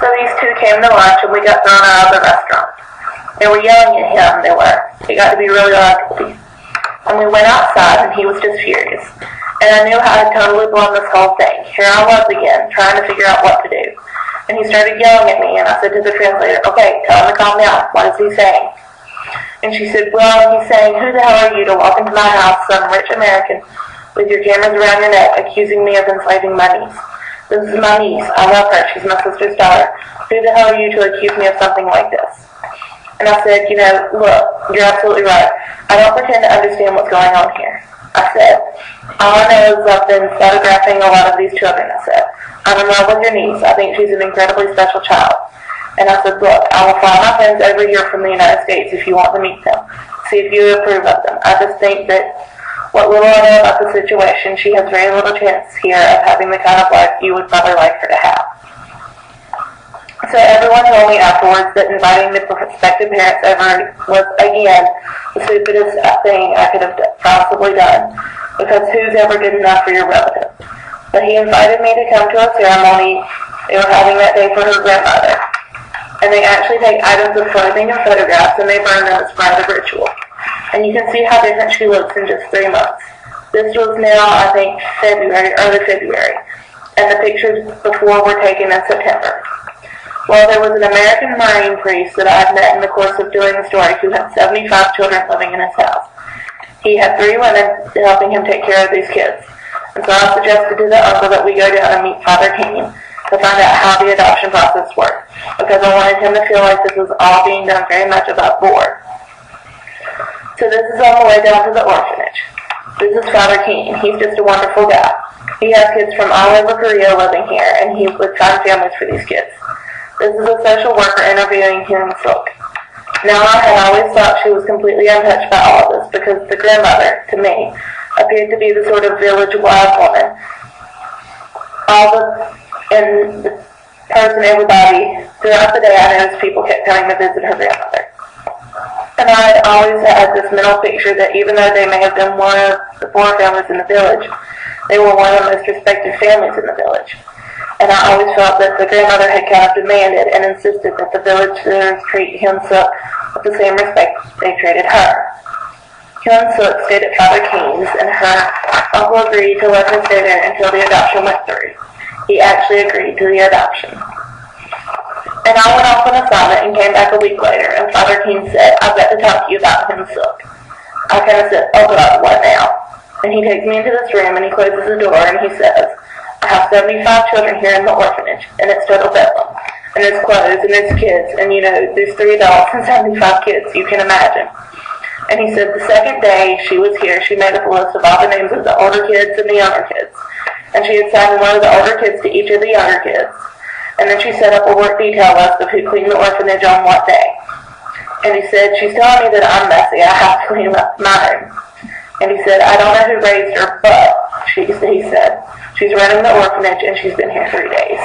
So these two came to lunch and we got thrown out of the restaurant. They were yelling at him, they were. It got to be really ugly. And we went outside and he was just furious. And I knew how I'd totally blown this whole thing. Here I was again, trying to figure out what to do. And he started yelling at me and I said to the translator, okay, tell him to calm down. What is he saying? And she said, well, he's saying, who the hell are you to walk into my house, some rich American, with your cameras around your neck, accusing me of enslaving my niece? This is my niece. I love her. She's my sister's daughter. Who the hell are you to accuse me of something like this? And I said, you know, look, you're absolutely right. I don't pretend to understand what's going on here. I said, all I know is I've been photographing a lot of these children, I said. I'm in love with your niece. I think she's an incredibly special child. And I said, look, I will fly my friends over here from the United States if you want to meet them. See if you approve of them. I just think that what little I know about the situation, she has very little chance here of having the kind of life you would probably like her to have. So everyone told me afterwards that inviting the prospective parents over was, again, the stupidest thing I could have possibly done, because who's ever good enough for your relative? But he invited me to come to a ceremony they were having that day for her grandmother. And they actually take items of clothing and photographs and they burn them as part of the ritual. And you can see how different she looks in just 3 months. This was now, I think, early February. And the pictures before were taken in September. Well, there was an American Marine priest that I had met in the course of doing the story who had 75 children living in his house. He had 3 women helping him take care of these kids. And so I suggested to the uncle that we go down and meet Father King to find out how the adoption process worked, because I wanted him to feel like this was all being done very much above board. So this is on the way down to the orphanage. This is Father King. He's just a wonderful guy. He has kids from all over Korea living here, and he would find families for these kids. This is a social worker interviewing Hyun Suk. Now, I had always thought she was completely untouched by all this, because the grandmother, to me, appeared to be the sort of village wild woman. And the person, everybody, throughout the day, I noticed people kept coming to visit her grandmother. And I had always had this mental picture that even though they may have been one of the 4 families in the village, they were one of the most respected families in the village. And I always felt that the grandmother had kind of demanded and insisted that the villagers treat Hyun Suk with the same respect they treated her. Hyun Suk stayed at Father King's, and her uncle agreed to let her stay there until the adoption went through. He actually agreed to the adoption. And I went off on assignment and came back a week later, and Father King said, I've got to talk to you about Hyun Suk. I kind of said, oh God, what now? And he takes me into this room, and he closes the door, and he says, I have 75 children here in the orphanage, and it's total bedlam. And there's clothes, and there's kids, and you know, there's 3 adults and 75 kids, you can imagine. And he said the second day she was here, she made up a list of all the names of the older kids and the younger kids. And she had assigned one of the older kids to each of the younger kids. And then she set up a work detail list of who cleaned the orphanage on what day. And he said, she's telling me that I'm messy, I have to clean up my room. And he said, I don't know who raised her, but, he said, she's running the orphanage and she's been here 3 days.